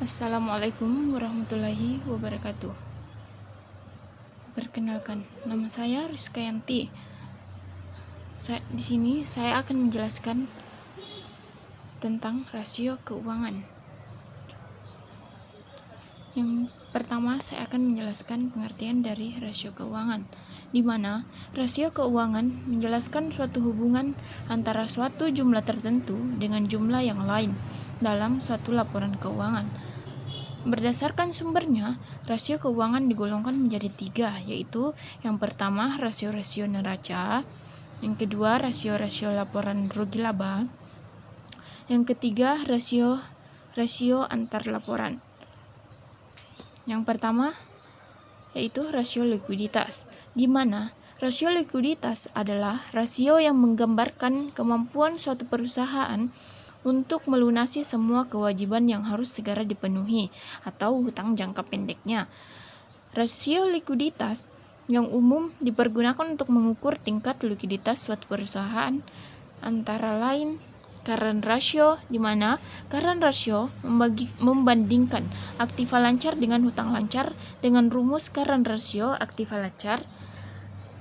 Assalamualaikum warahmatullahi wabarakatuh. Perkenalkan, nama saya Rizka Yanti. Di sini saya akan menjelaskan tentang rasio keuangan. Yang pertama, saya akan menjelaskan pengertian dari rasio keuangan, di mana rasio keuangan menjelaskan suatu hubungan antara suatu jumlah tertentu dengan jumlah yang lain dalam suatu laporan keuangan. Berdasarkan sumbernya, rasio keuangan digolongkan menjadi 3, yaitu yang pertama rasio-rasio neraca, yang kedua rasio-rasio laporan rugi laba, yang ketiga rasio antar laporan. Yang pertama yaitu rasio likuiditas, di mana rasio likuiditas adalah rasio yang menggambarkan kemampuan suatu perusahaan untuk melunasi semua kewajiban yang harus segera dipenuhi atau hutang jangka pendeknya. Rasio likuiditas yang umum dipergunakan untuk mengukur tingkat likuiditas suatu perusahaan, antara lain current ratio, di mana current ratio membandingkan aktiva lancar dengan hutang lancar dengan rumus current ratio aktiva lancar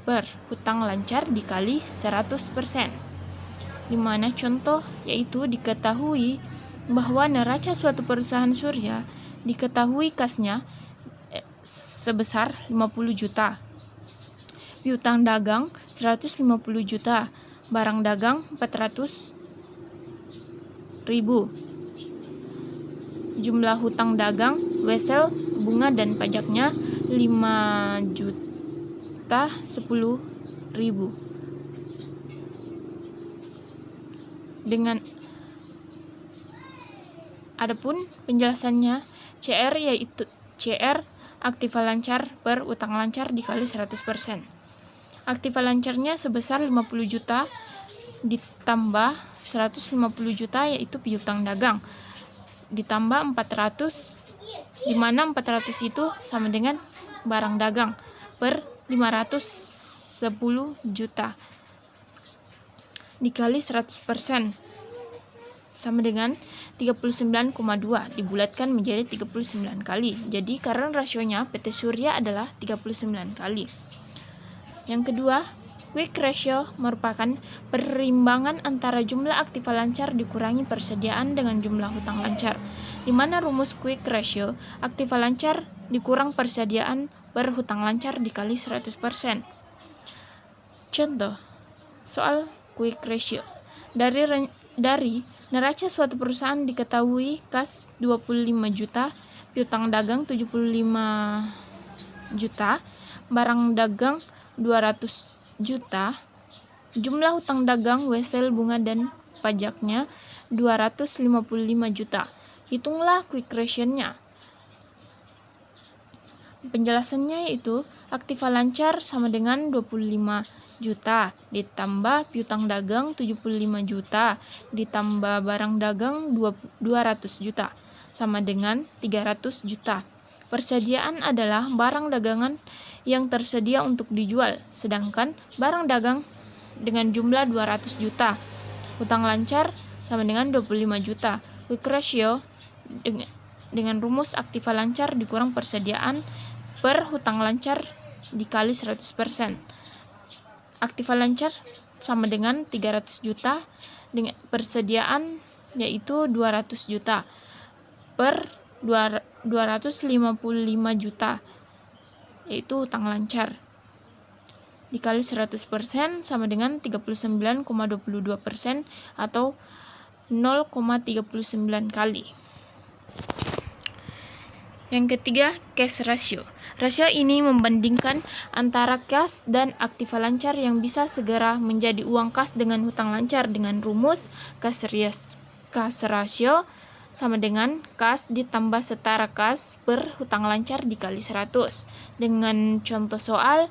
per hutang lancar dikali 100%. Di mana contoh yaitu diketahui bahwa neraca suatu perusahaan surya diketahui kasnya sebesar 50 juta, piutang dagang 150 juta, barang dagang 400.000, jumlah hutang dagang, wesel, bunga dan pajaknya 5.010.000. Dengan adapun penjelasannya, CR yaitu CR aktiva lancar per utang lancar dikali 100%. Aktiva lancarnya sebesar 50 juta ditambah 150 juta yaitu piutang dagang ditambah 400, di mana 400 itu sama dengan barang dagang per 510 juta dikali 100% sama dengan 39,2 dibulatkan menjadi 39 kali. Jadi current rasionya PT Surya adalah 39 kali. Yang kedua, quick ratio merupakan perimbangan antara jumlah aktiva lancar dikurangi persediaan dengan jumlah hutang lancar, di mana rumus quick ratio aktiva lancar dikurang persediaan per hutang lancar dikali 100%. Contoh soal quick ratio. Dari neraca suatu perusahaan diketahui kas 25 juta, piutang dagang 75 juta, barang dagang 200 juta, jumlah hutang dagang, wesel, bunga dan pajaknya 255 juta. Hitunglah quick ratio-nya. Penjelasannya yaitu aktiva lancar sama dengan 25 juta ditambah piutang dagang 75 juta ditambah barang dagang 200 juta sama dengan 300 juta. Persediaan adalah barang dagangan yang tersedia untuk dijual, sedangkan barang dagang dengan jumlah 200 juta. Hutang lancar sama dengan 25 juta. Quick ratio dengan rumus aktiva lancar dikurang persediaan per hutang lancar dikali 100%. Aktiva lancar sama dengan 300 juta dengan persediaan yaitu 200 juta per 255 juta yaitu hutang lancar dikali 100% sama dengan 39,22% atau 0,39 kali. Yang ketiga, cash ratio. Rasio ini membandingkan antara kas dan aktiva lancar yang bisa segera menjadi uang kas dengan hutang lancar dengan rumus cash ratio sama dengan kas ditambah setara kas per hutang lancar dikali 100. Dengan contoh soal,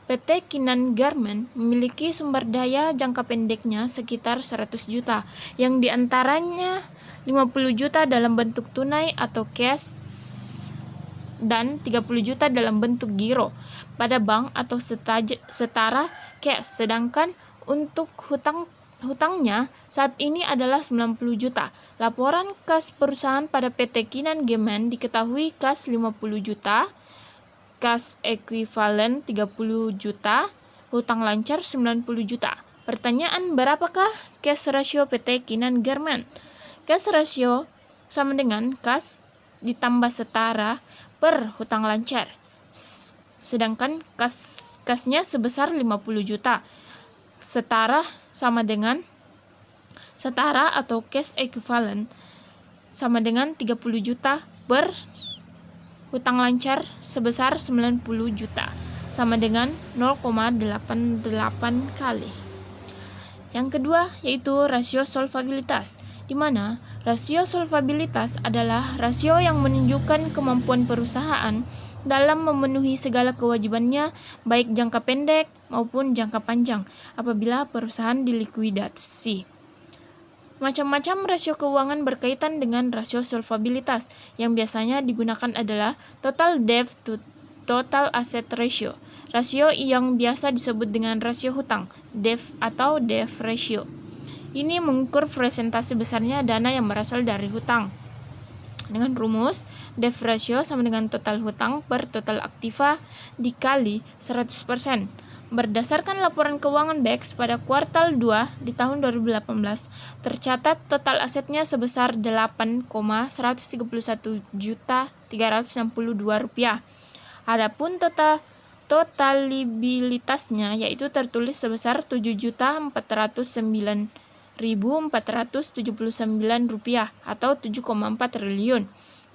PT Kinan Garment memiliki sumber daya jangka pendeknya sekitar 100 juta, yang diantaranya 50 juta dalam bentuk tunai atau cash dan 30 juta dalam bentuk giro pada bank atau setara cash. Sedangkan untuk hutang hutangnya saat ini adalah 90 juta. Laporan kas perusahaan pada PT Kinan Gemen diketahui kas 50 juta, kas ekuivalen 30 juta, hutang lancar 90 juta. Pertanyaan, berapakah cash ratio PT Kinan Gemen? Cash ratio sama dengan kas ditambah setara per hutang lancar. Sedangkan kasnya sebesar 50 juta. Setara atau cash equivalent sama dengan 30 juta per hutang lancar sebesar 90 juta sama dengan 0,88 kali. Yang kedua yaitu rasio solvabilitas, di mana rasio solvabilitas adalah rasio yang menunjukkan kemampuan perusahaan dalam memenuhi segala kewajibannya baik jangka pendek maupun jangka panjang apabila perusahaan dilikuidasi. Macam-macam rasio keuangan berkaitan dengan rasio solvabilitas. Yang biasanya digunakan adalah total debt to total asset ratio. Rasio yang biasa disebut dengan rasio hutang, DEF atau DEF ratio. Ini mengukur persentase besarnya dana yang berasal dari hutang. Dengan rumus, DEF ratio sama dengan total hutang per total aktiva dikali 100%. Berdasarkan laporan keuangan BEX pada kuartal 2 di tahun 2018, tercatat total asetnya sebesar Rp8,131.362. Adapun totalibilitasnya yaitu tertulis sebesar Rp7.409.479 atau 7,4 triliun.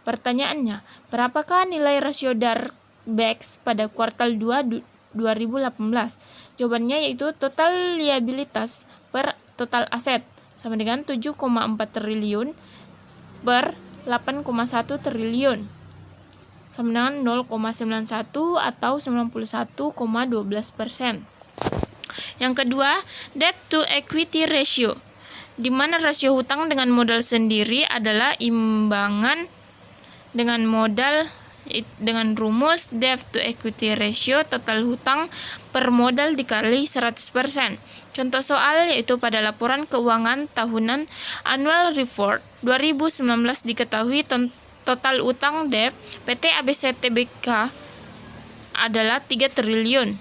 Pertanyaannya, berapakah nilai rasio DAR BEX pada kuartal 2 2018? Jawabannya yaitu total liabilitas per total aset sama dengan 7,4 triliun per 8,1 triliun sama dengan 0,91 atau 91,12%. Yang kedua, debt to equity ratio, di mana rasio hutang dengan modal sendiri adalah imbangan dengan modal dengan rumus debt to equity ratio total hutang per modal dikali 100%. Contoh soal yaitu pada laporan keuangan tahunan Annual Report 2019 diketahui total utang debt PT ABC Tbk adalah 3 triliun.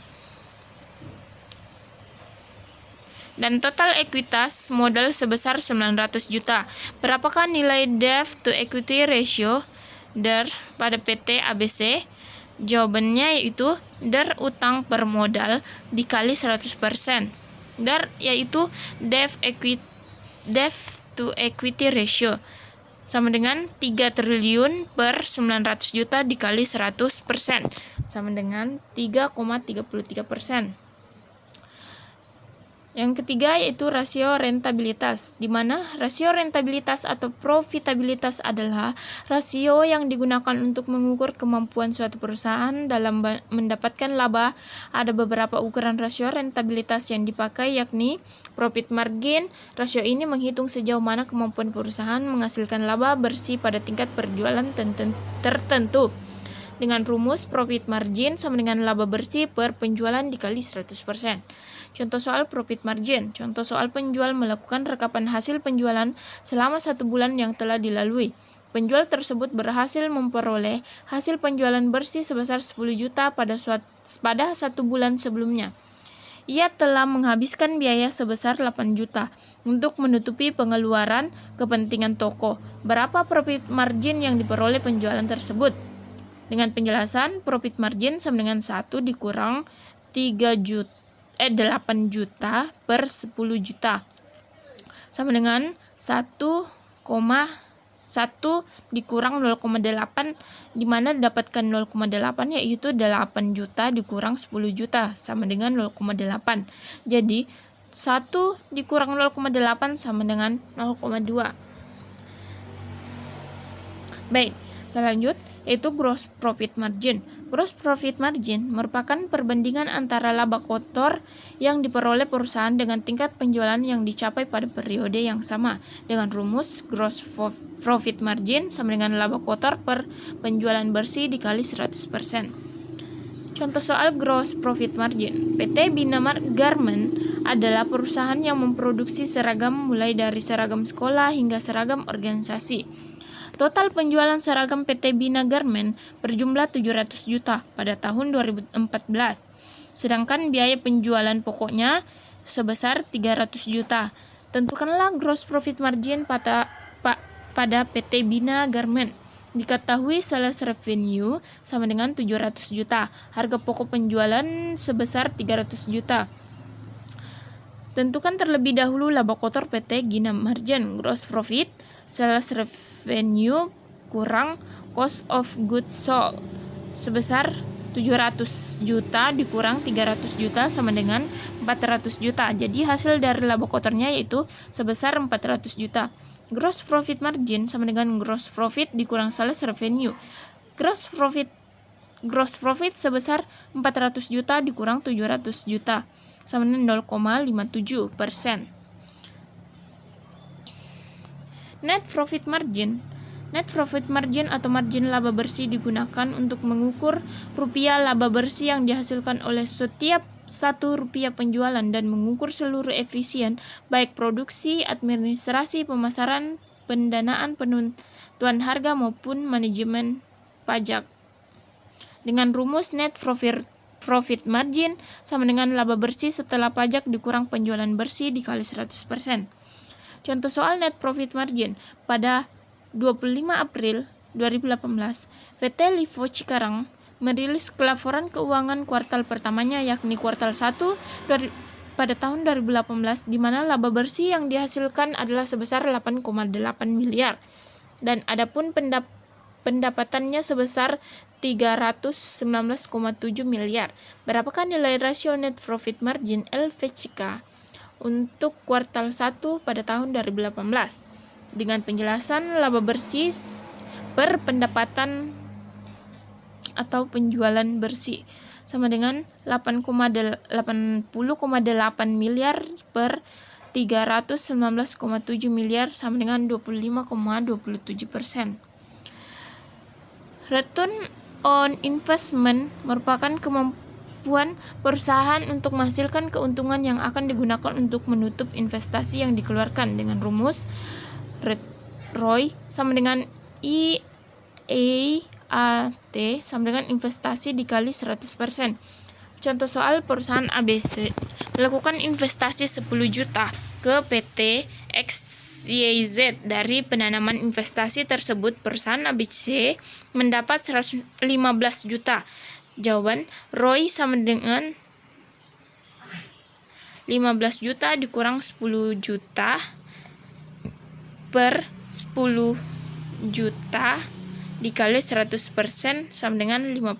Dan total ekuitas modal sebesar 900 juta. Berapakah nilai debt to equity ratio DAR pada PT ABC? Jawabannya yaitu DAR utang per modal dikali 100%. DAR yaitu debt to equity ratio sama dengan 3 triliun per 900 juta dikali 100% sama dengan 3,33%. Yang ketiga yaitu rasio rentabilitas, di mana rasio rentabilitas atau profitabilitas adalah rasio yang digunakan untuk mengukur kemampuan suatu perusahaan dalam mendapatkan laba. Ada beberapa ukuran rasio rentabilitas yang dipakai yakni profit margin. Rasio ini menghitung sejauh mana kemampuan perusahaan menghasilkan laba bersih pada tingkat penjualan tertentu. Dengan rumus profit margin sama dengan laba bersih per penjualan dikali 100%. Contoh soal profit margin. Contoh soal penjual melakukan rekapan hasil penjualan selama 1 bulan yang telah dilalui. Penjual tersebut berhasil memperoleh hasil penjualan bersih sebesar 10 juta pada 1 bulan sebelumnya. Ia telah menghabiskan biaya sebesar 8 juta untuk menutupi pengeluaran kepentingan toko. Berapa profit margin yang diperoleh penjualan tersebut? Dengan penjelasan, profit margin sama dengan 1 dikurang 8 juta per 10 juta sama dengan 1,1 dikurang 0,8, di mana dapatkan 0,8 yaitu 8 juta dikurang 10 juta sama dengan 0,8. Jadi 1 dikurang 0,8 sama dengan 0,2. Baik, selanjut yaitu gross profit margin. Gross profit margin merupakan perbandingan antara laba kotor yang diperoleh perusahaan dengan tingkat penjualan yang dicapai pada periode yang sama. Dengan rumus gross profit margin sama dengan laba kotor per penjualan bersih dikali 100%. Contoh soal gross profit margin. PT Bina Garment adalah perusahaan yang memproduksi seragam mulai dari seragam sekolah hingga seragam organisasi. Total penjualan seragam PT Bina Garment berjumlah 700 juta pada tahun 2014. Sedangkan biaya penjualan pokoknya sebesar 300 juta. Tentukanlah gross profit margin pada PT Bina Garment. Diketahui sales revenue sama dengan 700 juta. Harga pokok penjualan sebesar 300 juta. Tentukan terlebih dahulu laba kotor PT Gina Margin. Gross profit, sales revenue kurang cost of goods sold sebesar 700 juta dikurang 300 juta sama dengan 400 juta. Jadi hasil dari laba kotornya yaitu sebesar 400 juta. Gross profit margin sama dengan gross profit dikurang sales revenue. Gross profit sebesar 400 juta dikurang 700 juta sama dengan 0,57%. Net profit margin atau margin laba bersih digunakan untuk mengukur rupiah laba bersih yang dihasilkan oleh setiap 1 rupiah penjualan dan mengukur seluruh efisien baik produksi, administrasi, pemasaran, pendanaan, penentuan harga maupun manajemen pajak. Dengan rumus net profit margin sama dengan laba bersih setelah pajak dikurang penjualan bersih dikali 100%. Contoh soal net profit margin pada 25 April 2018, PT Livo Cikarang merilis laporan keuangan kuartal pertamanya yakni kuartal 1 pada tahun 2018 di mana laba bersih yang dihasilkan adalah sebesar 8,8 miliar dan adapun pendapatannya sebesar 319,7 miliar. Berapakah nilai rasio net profit margin LVCK untuk kuartal 1 pada tahun 2018? Dengan penjelasan laba bersih per pendapatan atau penjualan bersih sama dengan 80,8 miliar per 319,7 miliar sama dengan 25,27%. Return on investment merupakan kemampuan perusahaan untuk menghasilkan keuntungan yang akan digunakan untuk menutup investasi yang dikeluarkan dengan rumus ROI sama dengan IAT sama dengan investasi dikali 100%. Contoh soal perusahaan ABC melakukan investasi 10 juta ke PT XYZ. Dari penanaman investasi tersebut perusahaan ABC mendapat 115 juta. Jawaban ROI sama dengan 15 juta dikurang 10 juta per 10 juta dikali 100% sama dengan 50%.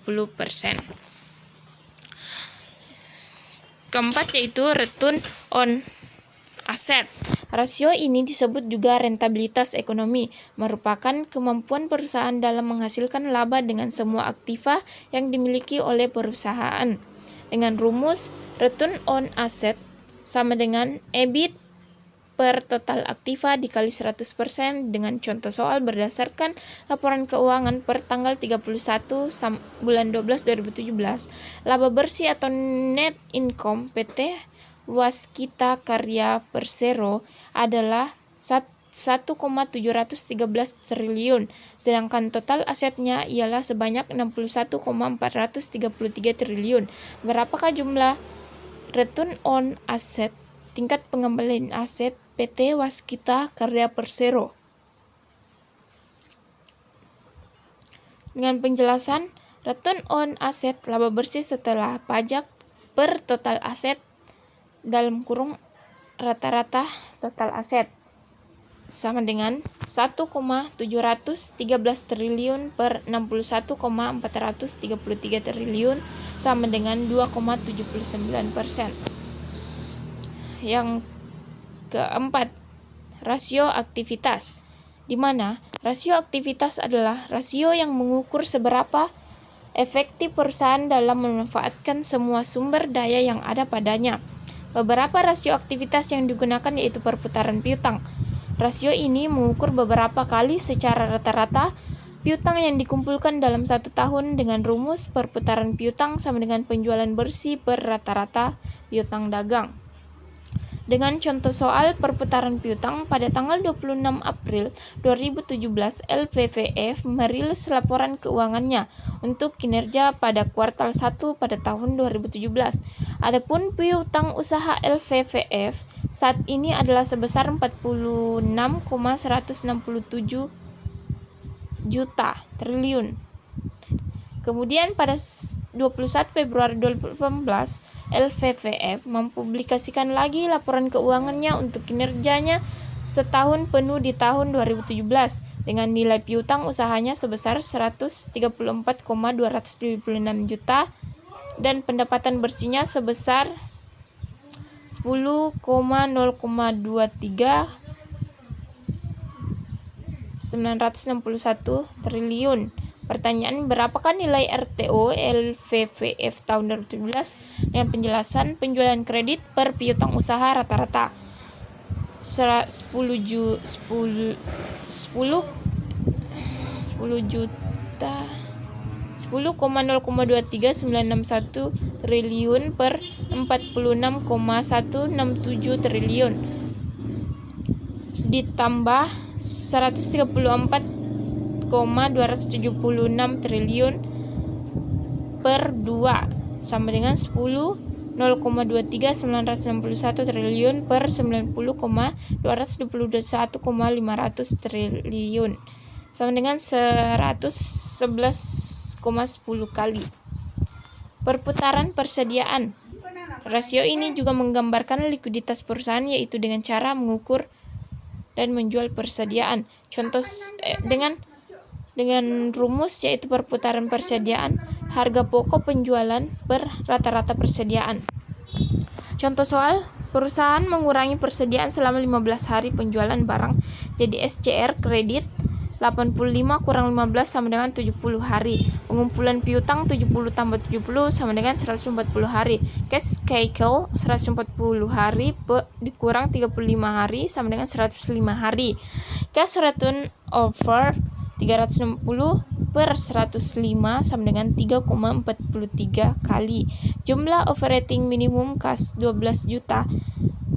Keempat yaitu return on asset. Rasio ini disebut juga rentabilitas ekonomi, merupakan kemampuan perusahaan dalam menghasilkan laba dengan semua aktiva yang dimiliki oleh perusahaan. Dengan rumus return on asset sama dengan EBIT per total aktiva dikali 100% dengan contoh soal berdasarkan laporan keuangan per tanggal 31 bulan 12 2017. Laba bersih atau net income PT Waskita Karya Persero adalah 1,713 triliun, sedangkan total asetnya ialah sebanyak 61,433 triliun. Berapakah jumlah return on asset, tingkat pengembalian aset PT Waskita Karya Persero? Dengan penjelasan return on asset laba bersih setelah pajak per total aset dalam kurung rata-rata total aset sama dengan 1,713 triliun per 61,433 triliun sama dengan 2,79%. Yang keempat, rasio aktivitas, di mana rasio aktivitas adalah rasio yang mengukur seberapa efektif perusahaan dalam memanfaatkan semua sumber daya yang ada padanya. Beberapa rasio aktivitas yang digunakan yaitu perputaran piutang. Rasio ini mengukur beberapa kali secara rata-rata piutang yang dikumpulkan dalam 1 tahun dengan rumus perputaran piutang sama dengan penjualan bersih per rata-rata piutang dagang. Dengan contoh soal perputaran piutang, pada tanggal 26 April 2017, LPVF merilis laporan keuangannya untuk kinerja pada kuartal 1 pada tahun 2017. Adapun piutang usaha LPVF saat ini adalah sebesar 46,167 juta triliun. Kemudian pada 21 Februari 2018, LPVF mempublikasikan lagi laporan keuangannya untuk kinerjanya setahun penuh di tahun 2017 dengan nilai piutang usahanya sebesar 134,276 juta dan pendapatan bersihnya sebesar 10,023 triliun. Pertanyaan, berapakah nilai RTO LPVF tahun 2017 dengan penjelasan penjualan kredit per piutang usaha rata-rata 10,023 961 triliun per 46,167 triliun ditambah 134,276 triliun per 2 sama dengan 0,23961 triliun per 90,221,500 triliun sama dengan 111,10 kali. Perputaran persediaan. Rasio ini juga menggambarkan likuiditas perusahaan, yaitu dengan cara mengukur dan menjual persediaan. Contoh dengan rumus yaitu perputaran persediaan, harga pokok penjualan per rata-rata persediaan. Contoh soal, perusahaan mengurangi persediaan selama 15 hari penjualan barang, jadi SCR kredit 85 kurang 15 sama dengan 70 hari. Pengumpulan piutang 70 tambah 70 sama dengan 140 hari. Cash cycle 140 hari dikurang 35 hari sama dengan 105 hari. Cash return over 360 per 105 sama dengan 3,43 kali. Jumlah operating minimum cash 12 juta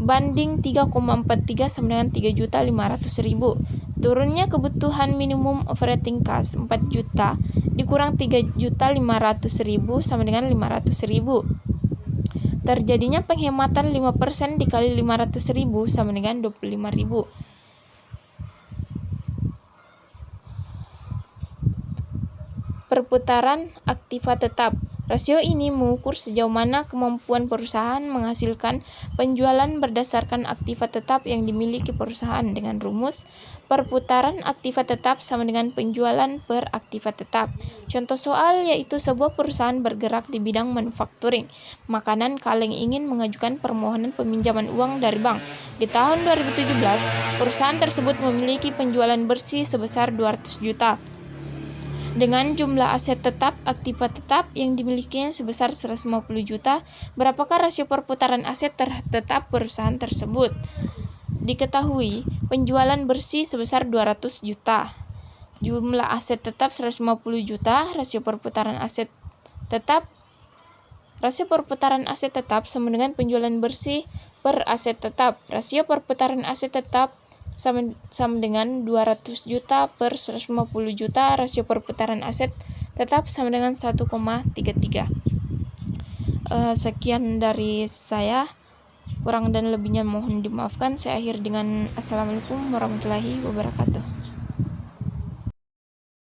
banding 3,43 sama dengan 3.500.000. Turunnya kebutuhan minimum operating cash 4 juta dikurang 3.500.000 sama dengan 500.000. Terjadinya penghematan 5% dikali 500.000 sama dengan 25.000. Perputaran aktiva tetap. Rasio ini mengukur sejauh mana kemampuan perusahaan menghasilkan penjualan berdasarkan aktiva tetap yang dimiliki perusahaan dengan rumus perputaran aktiva tetap sama dengan penjualan per aktiva tetap. Contoh soal yaitu sebuah perusahaan bergerak di bidang manufacturing makanan kaleng ingin mengajukan permohonan peminjaman uang dari bank. Di tahun 2017, perusahaan tersebut memiliki penjualan bersih sebesar 200 juta. Dengan jumlah aset tetap, aktiva tetap yang dimilikinya sebesar 150 juta, berapakah rasio perputaran aset tetap perusahaan tersebut? Diketahui, penjualan bersih sebesar 200 juta. Jumlah aset tetap 150 juta, rasio perputaran aset tetap sama dengan penjualan bersih per aset tetap. Rasio perputaran aset tetap sama dengan 200 juta per 150 juta, rasio perputaran aset tetap sama dengan 1,33. Sekian dari saya, kurang dan lebihnya mohon dimaafkan. Saya akhir dengan Assalamualaikum warahmatullahi wabarakatuh.